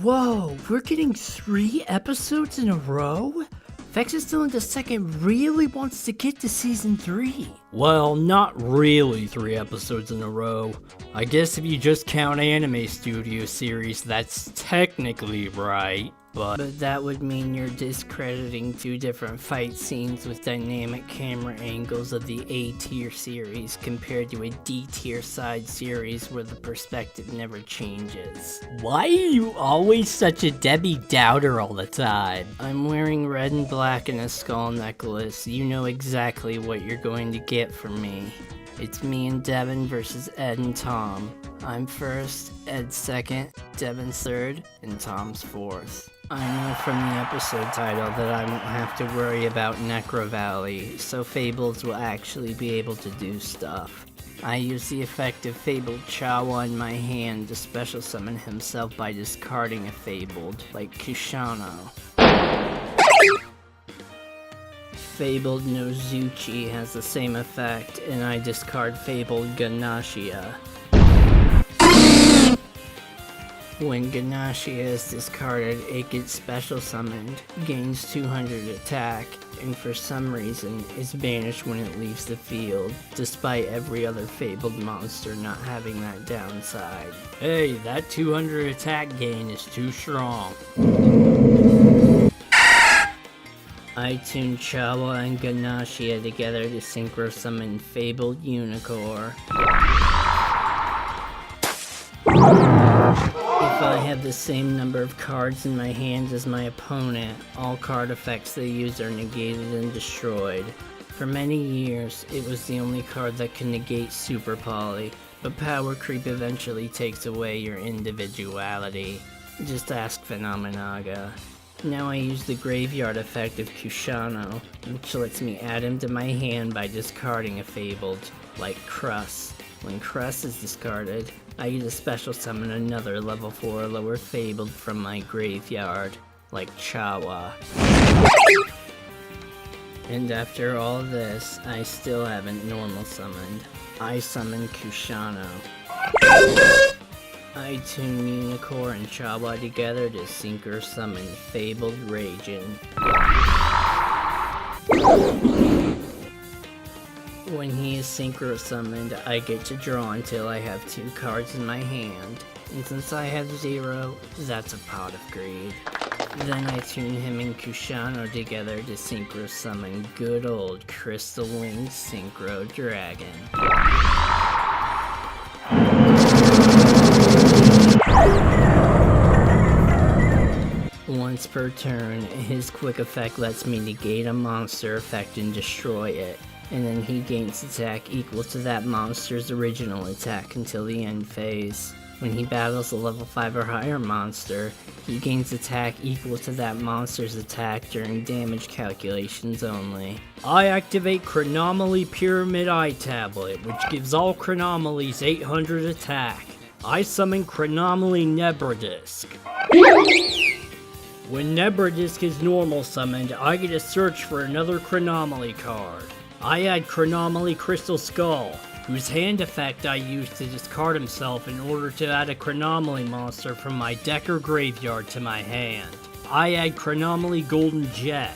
Whoa, we're getting 3 episodes in a row? Vex is still in the second, really wants to get to season 3. Well, not really 3 episodes in a row. I guess if you just count anime studio series, that's technically right. But that would mean you're discrediting 2 different fight scenes with dynamic camera angles of the A-tier series compared to a D-tier side series where the perspective never changes. Why are you always such a Debbie Dowder all the time? I'm wearing red and black and a skull necklace. You know exactly what you're going to get from me. It's me and Devin versus Ed and Tom. I'm first, Ed's second, Devin's third, and Tom's fourth. I know from the episode title that I won't have to worry about Necro Valley, so Fables will actually be able to do stuff. I use the effect of Fabled Chawa in my hand to special summon himself by discarding a Fabled, like Kushano. Fabled Nozuchi has the same effect, and I discard Fabled Ganashia. When Ganashia is discarded, it gets special summoned, gains 200 attack, and for some reason is banished when it leaves the field, despite every other Fabled monster not having that downside. Hey, that 200 attack gain is too strong. I tune Chawa and Ganashia together to synchro summon Fabled Unicore. If I have the same number of cards in my hand as my opponent, all card effects they use are negated and destroyed. For many years, it was the only card that can negate Super Poly, but power creep eventually takes away your individuality. Just ask Phenomenaga. Now I use the graveyard effect of Kushano, which lets me add him to my hand by discarding a Fabled, like Crus. When Crus is discarded, I use a special summon another level 4 or lower Fabled from my graveyard, like Chawa. And after all this, I still haven't normal summoned. I summon Kushano. I tune Unicore and Chawa together to synchro summon Fabled Ragin. When he is synchro summoned, I get to draw until I have 2 cards in my hand, and since I have 0, that's a pot of greed. Then I tune him and Kushano together to synchro summon good old Crystal Winged Synchro Dragon. Once per turn, his quick effect lets me negate a monster effect and destroy it, and then he gains attack equal to that monster's original attack until the end phase. When he battles a level 5 or higher monster, he gains attack equal to that monster's attack during damage calculations only. I activate Chronomally Pyramid Eye Tablet, which gives all Chronomallys 800 attack. I summon Chronomally Nebradisk. When Nebradisk is normal summoned, I get to search for another Chronomally card. I add Chronomally Crystal Skull, whose hand effect I use to discard himself in order to add a Chronomally monster from my deck or graveyard to my hand. I add Chronomally Golden Jet.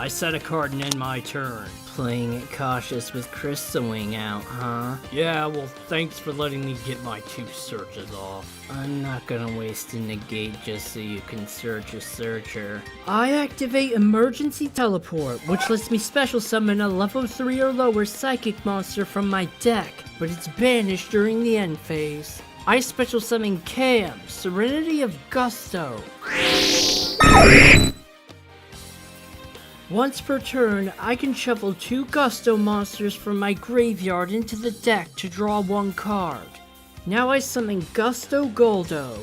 I set a card and end my turn. Playing it cautious with Crystal Wing out, huh? Yeah, well, thanks for letting me get my 2 searches off. I'm not gonna waste a negate just so you can search a searcher. I activate Emergency Teleport, which lets me special summon a level 3 or lower psychic monster from my deck, but it's banished during the end phase. I special summon Caam, Serenity of Gusto. Once per turn, I can shuffle 2 Gusto monsters from my graveyard into the deck to draw 1 card. Now I summon Gusto Goldo.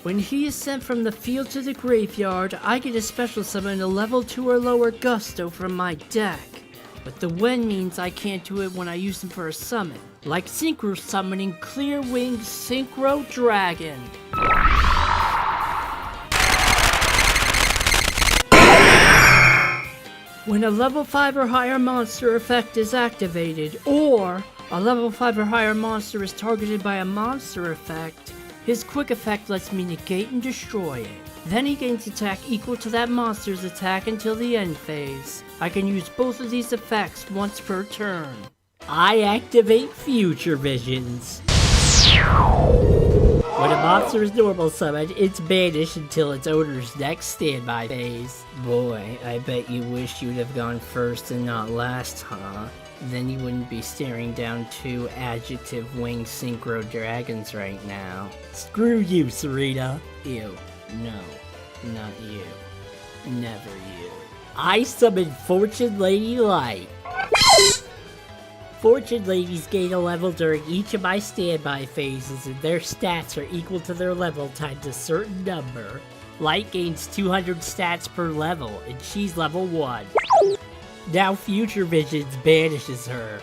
When he is sent from the field to the graveyard, I get a special summon a level 2 or lower Gusto from my deck. But the when means I can't do it when I use them for a summon, like Synchro summoning Clear Winged Synchro Dragon. When a level 5 or higher monster effect is activated, or a level 5 or higher monster is targeted by a monster effect, his quick effect lets me negate and destroy it. Then he gains attack equal to that monster's attack until the end phase. I can use both of these effects once per turn. I activate Future Visions. When a monster is normal summoned, it's banished until its owner's next standby phase. Boy, I bet you wish you'd have gone first and not last, huh? Then you wouldn't be staring down 2 adjective winged synchro dragons right now. Screw you, Serena. Ew. No. Not you. Never you. I summon Fortune Lady Light. Fortune Ladies gain a level during each of my standby phases, and their stats are equal to their level times a certain number. Light gains 200 stats per level, and she's level 1. Now Future Visions banishes her.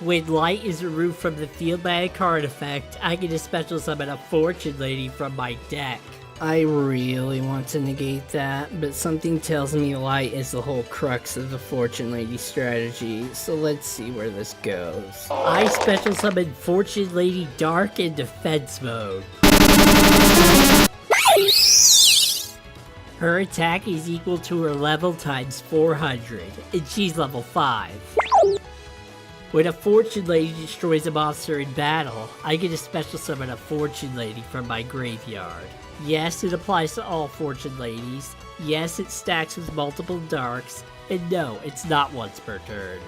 When Light is removed from the field by a card effect, I get a special summon a Fortune Lady from my deck. I really want to negate that, but something tells me Light is the whole crux of the Fortune Lady strategy, so let's see where this goes. I special summon Fortune Lady Dark in defense mode. Her attack is equal to her level times 400, and she's level 5. When a Fortune Lady destroys a monster in battle, I get a special summon a Fortune Lady from my graveyard. Yes, it applies to all Fortune Ladies. Yes, it stacks with multiple darks. And no, it's not once per turn.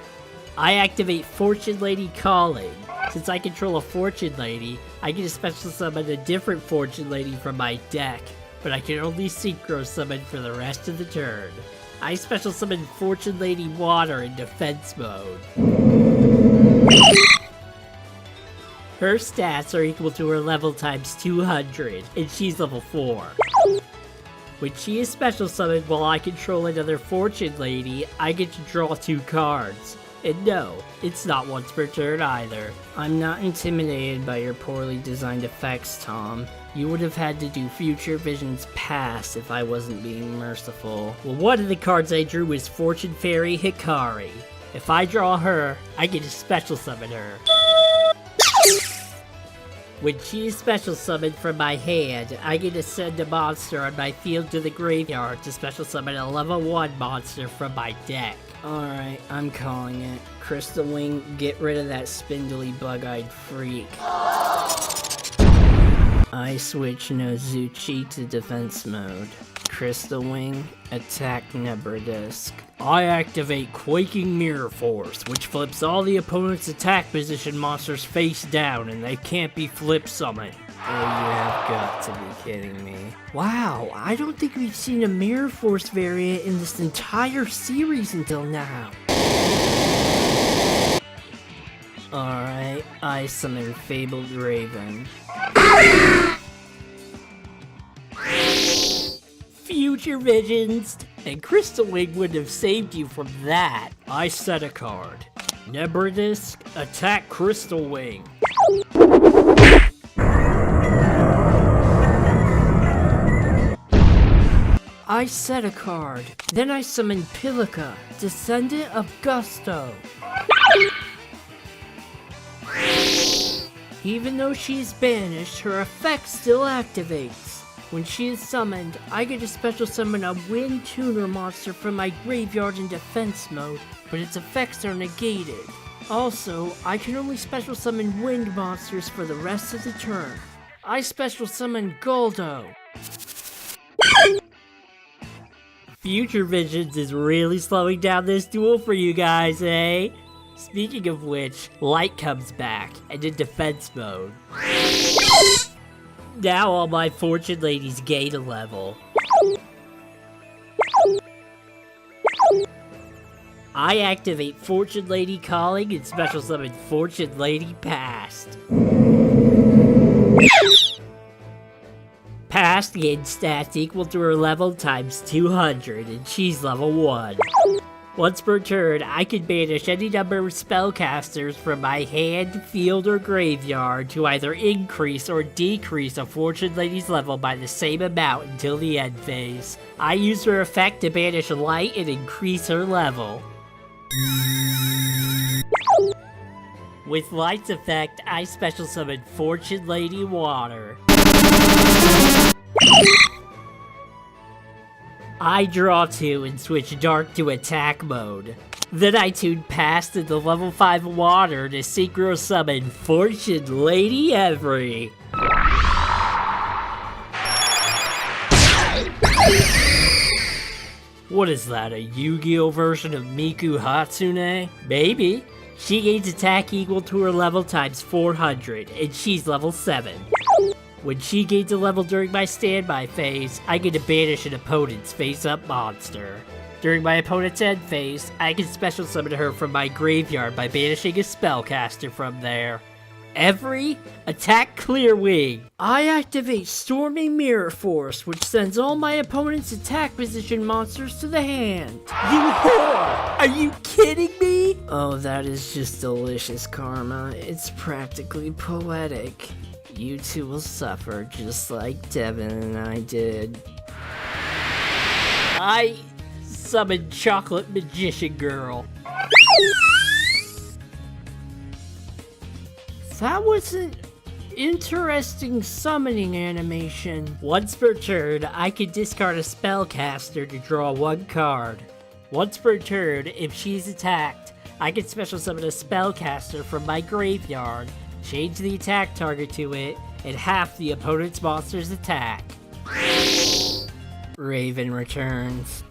I activate Fortune Lady Calling. Since I control a Fortune Lady, I get a special summon a different Fortune Lady from my deck, but I can only synchro summon for the rest of the turn. I special summon Fortune Lady Water in defense mode. Her stats are equal to her level times 200, and she's level 4. When she is special summoned while I control another Fortune Lady, I get to draw 2 cards. And no, it's not once per turn either. I'm not intimidated by your poorly designed effects, Tom. You would have had to do Future Visions Pass if I wasn't being merciful. Well, one of the cards I drew is Fortune Fairy Hikari. If I draw her, I get to special summon her. When she is special summoned from my hand, I get to send a monster on my field to the graveyard to special summon a level 1 monster from my deck. Alright, I'm calling it. Crystal Wing, get rid of that spindly bug-eyed freak. I switch Nozuchi to defense mode. Crystal Wing, attack Nebradisk. I activate Quaking Mirror Force, which flips all the opponent's attack position monsters face down and they can't be flip summoned. Oh, you have got to be kidding me. Wow, I don't think we've seen a Mirror Force variant in this entire series until now. Alright, I summon Fabled Raven. Future Visions! And Crystal Wing wouldn't have saved you from that. I set a card. Nebradisk, attack Crystal Wing. I set a card. Then I summon Pilica, Descendant of Gusto. Even though she's banished, her effect still activates. When she is summoned, I get to special summon a wind tuner monster from my graveyard in defense mode, but its effects are negated. Also, I can only special summon wind monsters for the rest of the turn. I special summon Goldo. Future Visions is really slowing down this duel for you guys, eh? Speaking of which, Light comes back, and in defense mode. Now all my Fortune Ladies gain a level. I activate Fortune Lady Calling and special summon Fortune Lady Past. Past gains stats equal to her level times 200, and she's level 1. Once per turn, I can banish any number of spellcasters from my hand, field, or graveyard to either increase or decrease a Fortune Lady's level by the same amount until the end phase. I use her effect to banish Light and increase her level. With Light's effect, I special summon Fortune Lady Water. I draw 2 and switch Dark to attack mode. Then I tune Past into level 5 Water to synchro summon Fortune Lady Every. What is that, a YuGiOh version of Miku Hatsune? Maybe. She gains attack equal to her level times 400, and she's level 7. When she gains a level during my standby phase, I get to banish an opponent's face-up monster. During my opponent's end phase, I can special summon her from my graveyard by banishing a spellcaster from there. Every attack clear wing. I activate Storming Mirror Force, which sends all my opponent's attack position monsters to the hand. You whore! Are you kidding me? Oh, that is just delicious karma. It's practically poetic. You two will suffer just like Devin and I did. I summon Chocolate Magician Girl. That was an interesting summoning animation. Once per turn, I can discard a spellcaster to draw 1 card. Once per turn, if she's attacked, I can special summon a spellcaster from my graveyard, change the attack target to it, and half the opponent's monster's attack. Raven returns.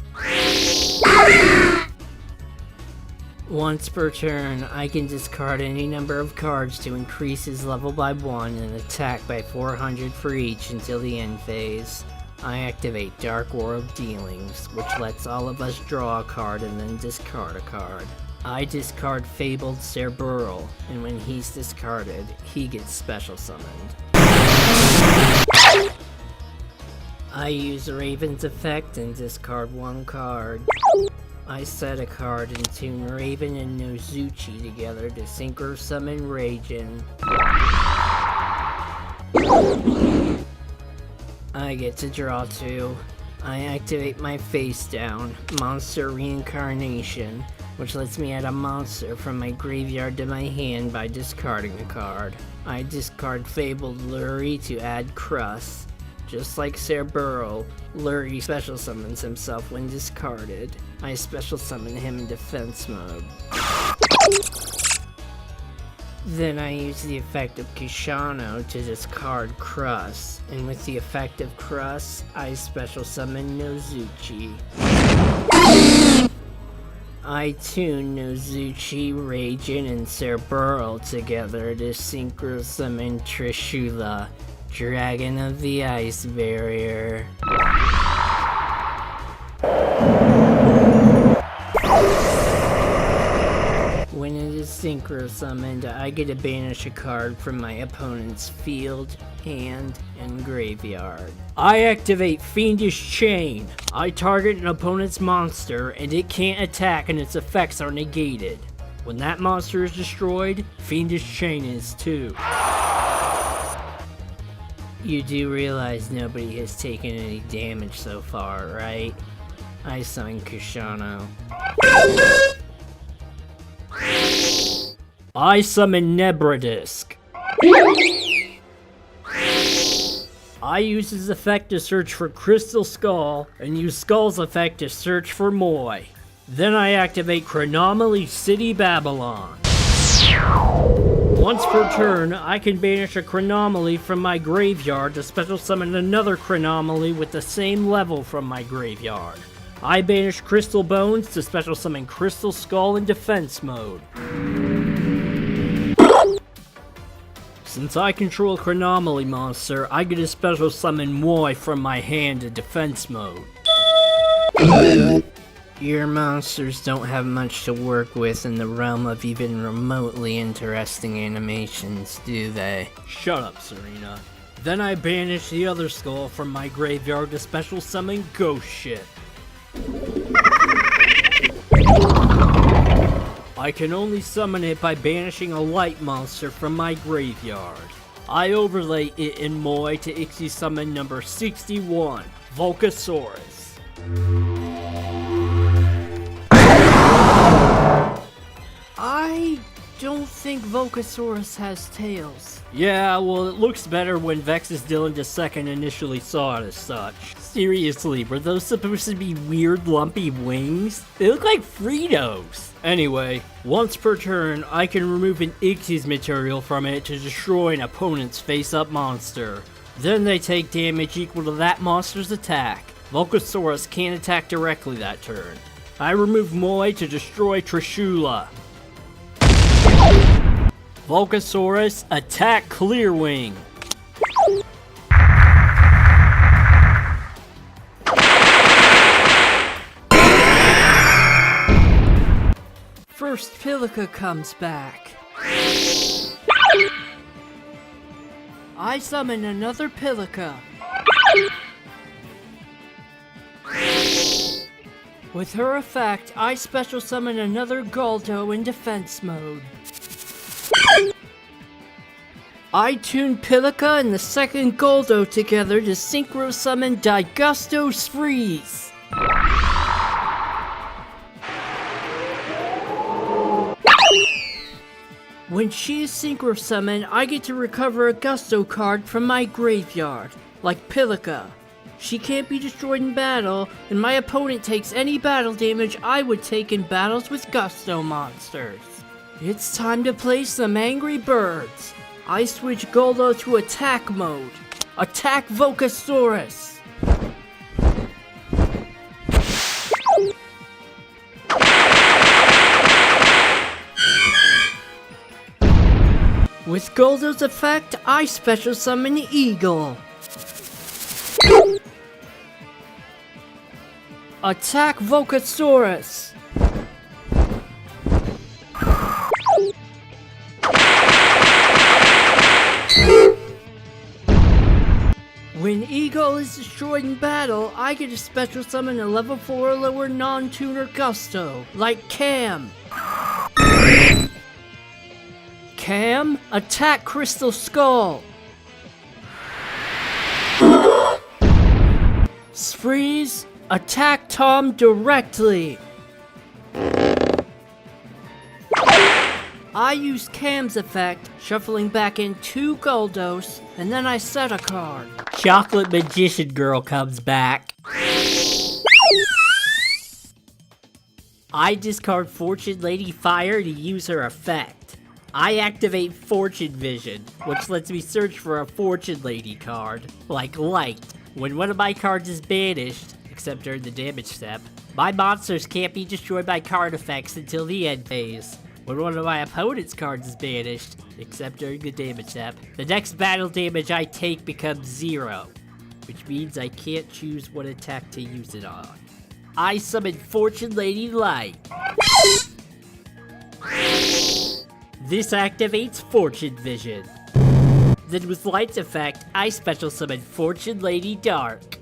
Once per turn, I can discard any number of cards to increase his level by 1 and attack by 400 for each until the end phase. I activate Dark World Dealings, which lets all of us draw a card and then discard a card. I discard Fabled Unicore, and when he's discarded, he gets special summoned. I use Raven's effect and discard 1 card. I set a card and tune Raven and Nozuchi together to synchro summon Raijin. I get to draw 2. I activate my face down, Monster Reincarnation, which lets me add a monster from my graveyard to my hand by discarding a card. I discard Fabled Lurie to add Crust. Just like Cerbero, Lurie special summons himself when discarded. I special summon him in defense mode. Then I use the effect of Kishano to discard Crust, and with the effect of Crust, I special summon Nozuchi. I tune Nozuchi, Raijin, and Cerbero together to synchro summon Trishula, Dragon of the Ice Barrier. When it is synchro summoned, I get to banish a card from my opponent's field, hand, and graveyard. I activate Fiendish Chain. I target an opponent's monster, and it can't attack and its effects are negated. When that monster is destroyed, Fiendish Chain is too. You do realize nobody has taken any damage so far, right? I summon Kishano. I summon Nebradisk. I use his effect to search for Crystal Skull, and use Skull's effect to search for Moi. Then I activate Chronomallys City Babylon. Once per turn, I can banish a Chronomaly from my graveyard to special summon another Chronomaly with the same level from my graveyard. I banish Crystal Bones to special summon Crystal Skull in defense mode. Since I control a Chronomaly monster, I get to special summon Moi from my hand in defense mode. Your monsters don't have much to work with in the realm of even remotely interesting animations, do they? Shut up, Serena. Then I banish the other skull from my graveyard to special summon Ghost Ship. I can only summon it by banishing a light monster from my graveyard. I overlay it in Moi to Ixie summon number 61, Volcasaurus. I don't think Volcasaurus has tails. Yeah, well, it looks better when Vexus Dylan II initially saw it as such. Seriously, were those supposed to be weird lumpy wings? They look like Fritos. Anyway, once per turn, I can remove an Ixie's material from it to destroy an opponent's face-up monster. Then they take damage equal to that monster's attack. Volcasaurus can't attack directly that turn. I remove Moi to destroy Trishula. Volcasaurus, attack Clearwing. First Pilica comes back. I summon another Pilica. With her effect, I special summon another Goldo in defense mode. I tune Pilica and the second Goldo together to synchro summon Digustos Freeze. When she is synchro summoned, I get to recover a Gusto card from my graveyard, like Pilica. She can't be destroyed in battle, and my opponent takes any battle damage I would take in battles with Gusto monsters. It's time to play some Angry Birds. I switch Goldo to attack mode. Attack Volcasaurus! With Goldo's effect, I special summon Eagle. Attack Volcasaurus! When Eagle is destroyed in battle, I get to special summon a level 4 or lower non-tuner Gusto, like Caam. Caam, attack Crystal Skull. Freeze, attack Tom directly. I use Caam's effect, shuffling back in 2 Goldos, and then I set a card. Chocolate Magician Girl comes back. I discard Fortune Lady Fire to use her effect. I activate Fortune Vision, which lets me search for a Fortune Lady card, like Light. When one of my cards is banished, except during the damage step, my monsters can't be destroyed by card effects until the end phase. When one of my opponent's cards is banished, except during the damage step, the next battle damage I take becomes 0, which means I can't choose what attack to use it on. I summon Fortune Lady Light. This activates Fortune Vision. Then with Light's effect, I special summon Fortune Lady Dark.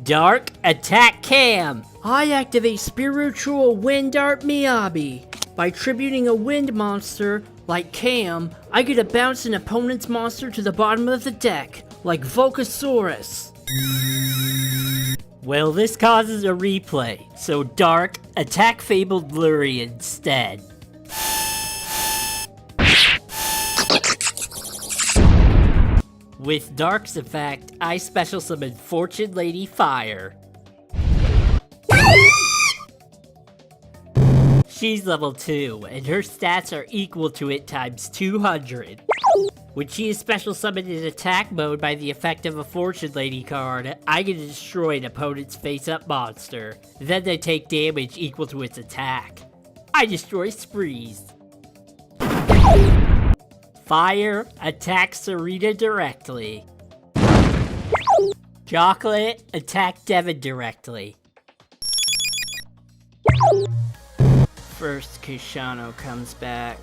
Dark, attack Caam! I activate Spiritual Wind Art Miyabi. By tributing a wind monster, like Caam, I get to bounce an opponent's monster to the bottom of the deck, like Volcasaurus. Well, this causes a replay, so Dark, attack Fabled Luri instead. With Dark's effect, I special summon Fortune Lady Fire. She's level 2, and her stats are equal to it times 200. When she is special summoned in attack mode by the effect of a Fortune Lady card, I can destroy an opponent's face-up monster. Then they take damage equal to its attack. I destroy Sprees. Fire, attack Serena directly. Chocolate, attack Devin directly. First, Kushano comes back.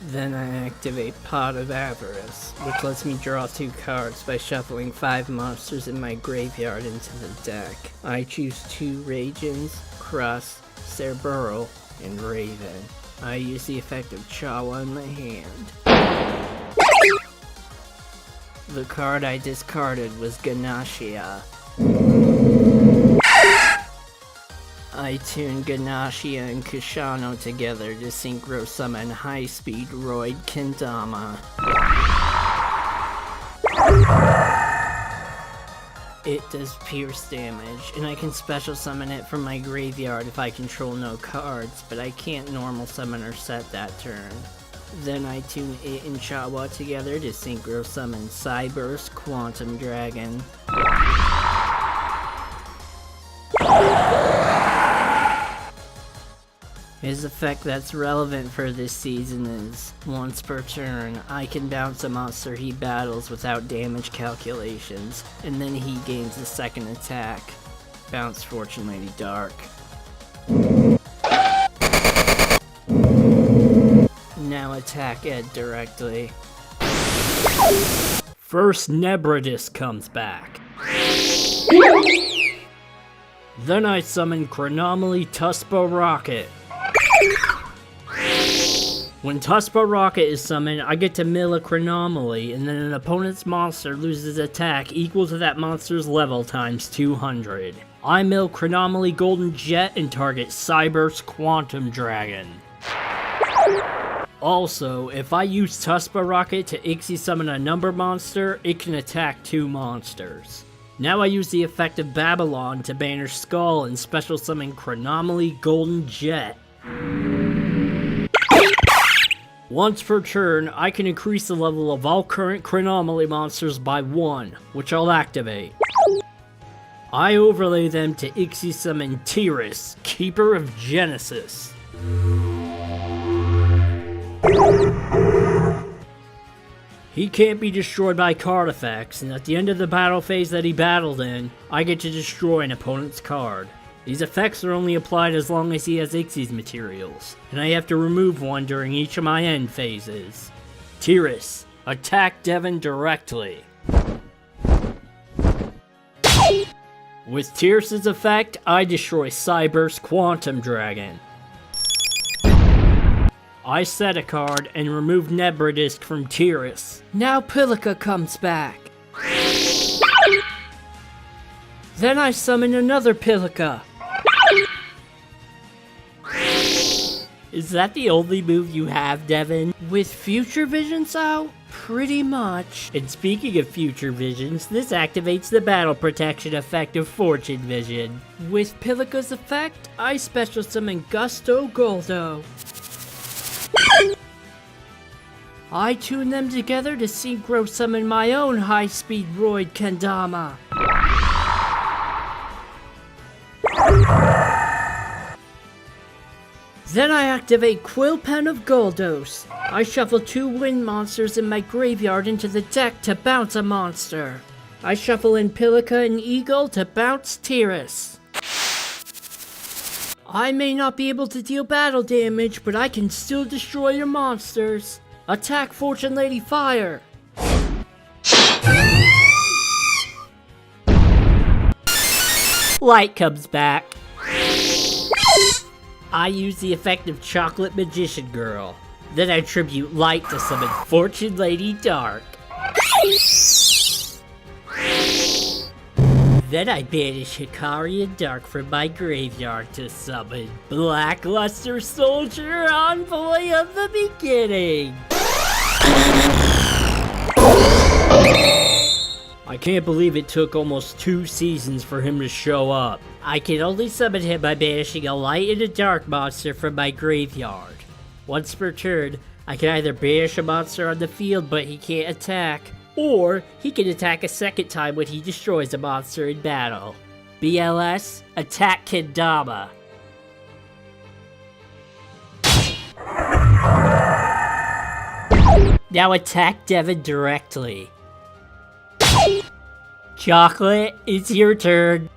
Then I activate Pot of Avarice, which lets me draw 2 cards by shuffling 5 monsters in my graveyard into the deck. I choose 2 Ragins, Crust, Cerberus, and Raven. I use the effect of Chawa in my hand. The card I discarded was Ganashia. I tune Ganashia and Kushano together to synchro summon high-speed Roid Kendama. It does pierce damage, and I can special summon it from my graveyard if I control no cards, but I can't normal summon or set that turn. Then I tune it and Chawa together to synchro summon Cyburst Quantum Dragon. His effect that's relevant for this season is, once per turn, I can bounce a monster he battles without damage calculations, and then he gains a second attack. Bounce Fortune Lady Dark. Now attack Ed directly. First Nebradis comes back. Then I summon Chronomally Tuspo Rocket. When Tuspo Rocket is summoned, I get to mill a Chronomally, and then an opponent's monster loses attack equal to that monster's level times 200. I mill Chronomally Golden Jet and target Cyburst Quantum Dragon. Also, if I use Tuspo Rocket to Ixie summon a number monster, it can attack 2 monsters. Now I use the effect of Babylon to banish Skull and special summon Chronomally Golden Jet. Once per turn, I can increase the level of all current Chronomally monsters by 1, which I'll activate. I overlay them to Ixie summon Tiras, Keeper of Genesis. He can't be destroyed by card effects, and at the end of the battle phase that he battled in, I get to destroy an opponent's card. These effects are only applied as long as he has Ixie's materials, and I have to remove one during each of my end phases. Tiras, attack Devin directly. With Tiras' effect, I destroy Cyburst Quantum Dragon. I set a card and remove Nebradisk from Tiras. Now Pilica comes back. Then I summon another Pilica. Is that the only move you have, Devin? With Future Visions out? Pretty much. And speaking of Future Visions, this activates the battle protection effect of Fortune Vision. With Pilica's effect, I special summon Gusto Goldo. I tune them together to synchro summon my own high-speed Roid Kendama. Then I activate Quillpen of Goldos. I shuffle 2 wind monsters in my graveyard into the deck to bounce a monster. I shuffle in Pilica and Eagle to bounce Tiras. I may not be able to deal battle damage, but I can still destroy your monsters. Attack Fortune Lady Fire. Light comes back. I use the effect of Chocolate Magician Girl. Then I tribute Light to summon Fortune Lady Dark. Then I banish Hikari and Dark from my graveyard to summon Blackluster Soldier, Envoy of the Beginning. I can't believe it took almost 2 seasons for him to show up. I can only summon him by banishing a light and a dark monster from my graveyard. Once per turn, I can either banish a monster on the field but he can't attack, or he can attack a second time when he destroys a monster in battle. BLS, attack Kendama. Now attack Devin directly. Chocolate, it's your turn.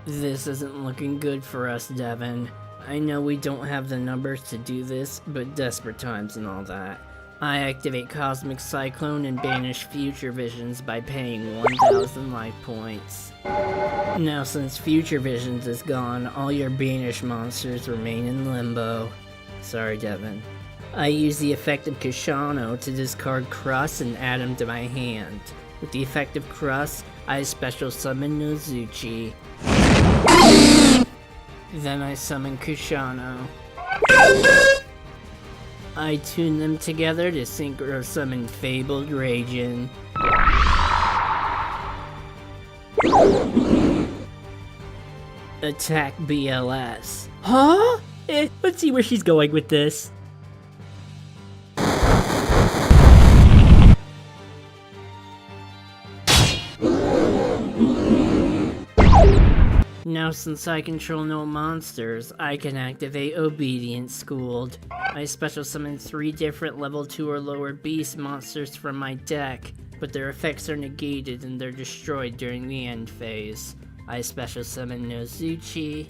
This isn't looking good for us, Devin. I know we don't have the numbers to do this, but desperate times and all that. I activate Cosmic Cyclone and banish Future Visions by paying 1,000 life points. Now since Future Visions is gone, all your banished monsters remain in limbo. Sorry, Devin. I use the effect of YuGiOh to discard Crust and add him to my hand. With the effect of Crust, I special summon Nozuchi. Then I summon YuGiOh. I tune them together to synchro summon Fabled Raging. Attack BLS. Huh? Let's see where she's going with this. Now since I control no monsters, I can activate Obedience Schooled. I special summon 3 different level 2 or lower beast monsters from my deck, but their effects are negated and they're destroyed during the end phase. I special summon Nozuchi.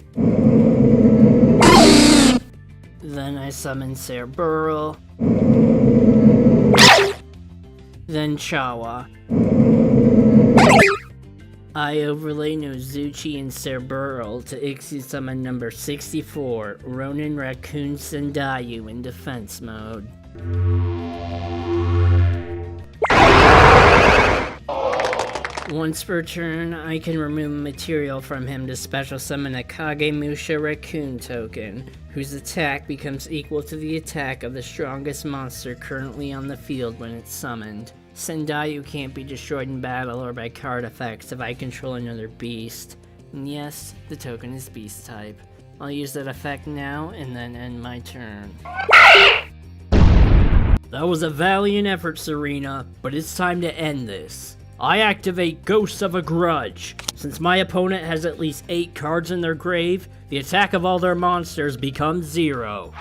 Then I summon Cerberus. Then Chawa. I overlay Nozuchi and Cerberus to Ixu summon number 64, Ronin Raccoon Sendayu in defense mode. Once per turn, I can remove material from him to special summon a Kagemusha Raccoon token, whose attack becomes equal to the attack of the strongest monster currently on the field when it's summoned. Sendayu can't be destroyed in battle or by card effects if I control another beast. And yes, the token is beast type. I'll use that effect now and then end my turn. That was a valiant effort, Serena, but it's time to end this. I activate Ghost of a Grudge. Since my opponent has at least 8 cards in their grave, the attack of all their monsters becomes 0.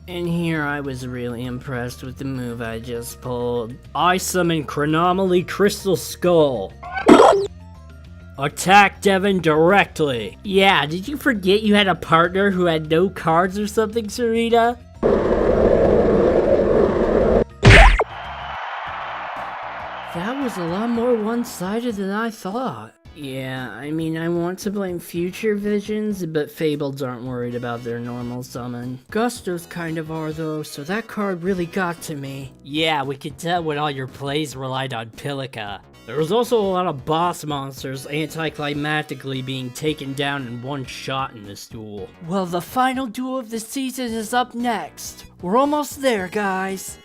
And here I was really impressed with the move I just pulled. I summon Chronomally Crystal Skull. Attack Devin directly. Yeah, did you forget you had a partner who had no cards or something, Serena? That was a lot more one-sided than I thought. Yeah, I mean, I want to blame Future Visions, but Fableds aren't worried about their normal summon. Gustos kind of are though, so that card really got to me. Yeah, we could tell when all your plays relied on Pilica. There was also a lot of boss monsters anticlimactically being taken down in one shot in this duel. Well, the final duel of the season is up next. We're almost there, guys.